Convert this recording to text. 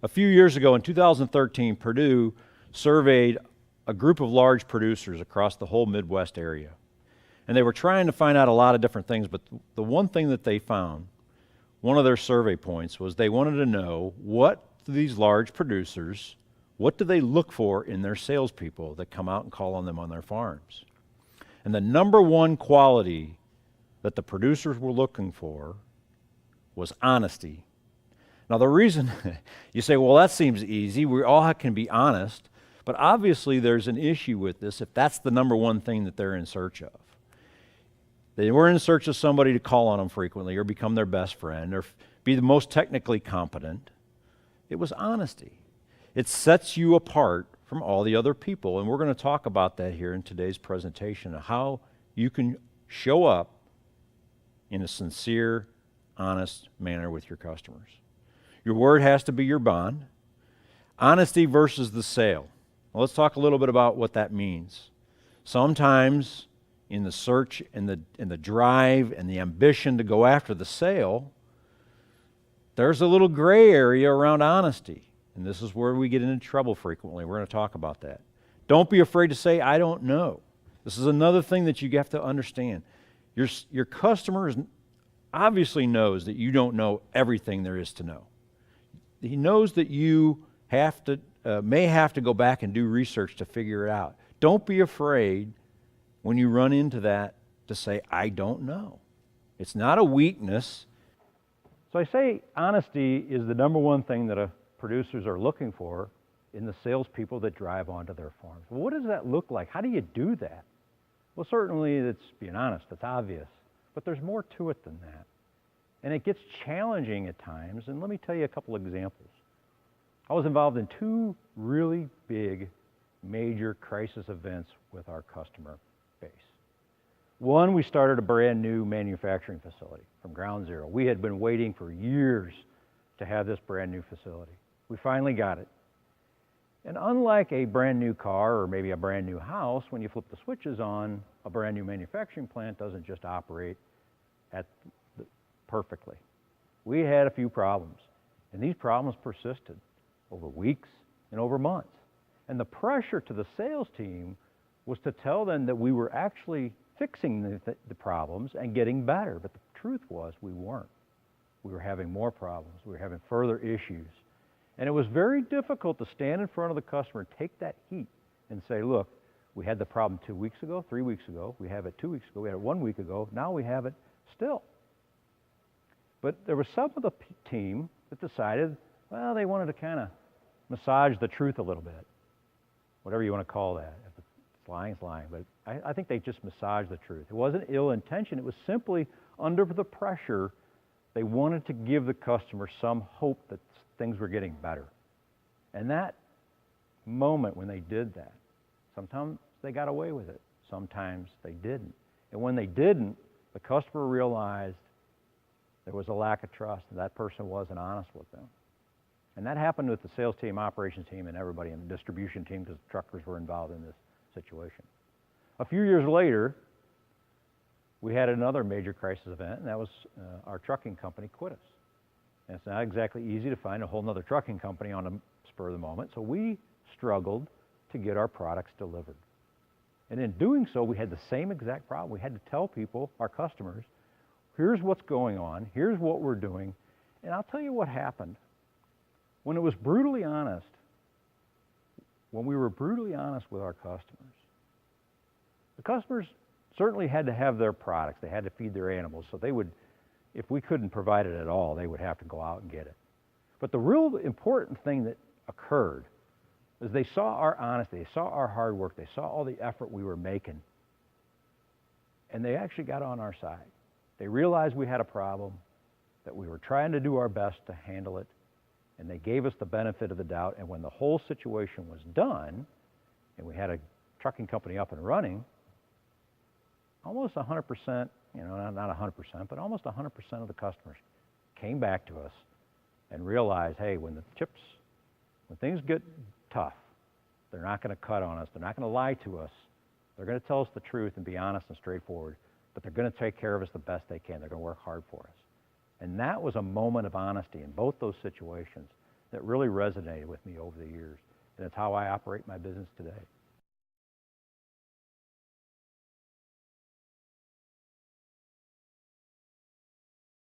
A few years ago in 2013, Purdue surveyed a group of large producers across the whole Midwest area. And they were trying to find out a lot of different things, but the one thing that they found, one of their survey points, was they wanted to know what these large producers, what do they look for in their salespeople that come out and call on them on their farms? And the number one quality that the producers were looking for was honesty. Now the reason, you say, well, that seems easy. We all can be honest. But obviously there's an issue with this if that's the number one thing that they're in search of. They were in search of somebody to call on them frequently or become their best friend or be the most technically competent. It was honesty. It sets you apart from all the other people. And we're going to talk about that here in today's presentation, how you can show up in a sincere, honest manner with your customers. Your word has to be your bond. Honesty versus the sale. Well, let's talk a little bit about what that means. Sometimes in the search and the drive and the ambition to go after the sale, there's a little gray area around honesty. And this is where we get into trouble frequently. We're going to talk about that. Don't be afraid to say, I don't know. This is another thing that you have to understand. Your customer obviously knows that you don't know everything there is to know. He knows that you may have to go back and do research to figure it out. Don't be afraid when you run into that to say, I don't know. It's not a weakness. So I say honesty is the number one thing that producers are looking for in the salespeople that drive onto their farms. Well, what does that look like? How do you do that? Well, certainly it's being honest. It's obvious. But there's more to it than that. And it gets challenging at times. And let me tell you a couple examples. I was involved in two really big, major crisis events with our customer base. One, we started a brand new manufacturing facility from ground zero. We had been waiting for years to have this brand new facility. We finally got it. And unlike a brand new car or maybe a brand new house, when you flip the switches on, a brand new manufacturing plant doesn't just operate perfectly. We had a few problems, and these problems persisted over weeks and over months. And the pressure to the sales team was to tell them that we were actually fixing the problems and getting better. But the truth was we weren't. We were having more problems. We were having further issues. And it was very difficult to stand in front of the customer and take that heat and say, look, we had the problem 2 weeks ago, 3 weeks ago. We have it 2 weeks ago. We had it 1 week ago. Now we have it still. But there was some of the team that decided, well, they wanted to kind of massage the truth a little bit, whatever you want to call that. If it's lying, it's lying. But I think they just massaged the truth. It wasn't ill intention. It was simply under the pressure. They wanted to give the customer some hope that things were getting better. And that moment when they did that, sometimes they got away with it. Sometimes they didn't. And when they didn't, the customer realized there was a lack of trust, and that person wasn't honest with them. And that happened with the sales team, operations team, and everybody in the distribution team because truckers were involved in this situation. A few years later, we had another major crisis event, and that was our trucking company quit us. And it's not exactly easy to find a whole other trucking company on a spur of the moment, so we struggled to get our products delivered. And in doing so, we had the same exact problem. We had to tell people, our customers, here's what's going on, here's what we're doing, and I'll tell you what happened. When it was brutally honest, when we were brutally honest with our customers, the customers certainly had to have their products. They had to feed their animals, so they would, if we couldn't provide it at all, they would have to go out and get it. But the real important thing that occurred is they saw our honesty, they saw our hard work, they saw all the effort we were making, and they actually got on our side. They realized we had a problem, that we were trying to do our best to handle it, and they gave us the benefit of the doubt. And when the whole situation was done, and we had a trucking company up and running, almost 100%, not 100%, but almost 100% of the customers came back to us and realized, hey, when things get tough, they're not going to cut on us, they're not going to lie to us, they're going to tell us the truth and be honest and straightforward, but they're going to take care of us the best they can. They're going to work hard for us. And that was a moment of honesty in both those situations that really resonated with me over the years. And it's how I operate my business today.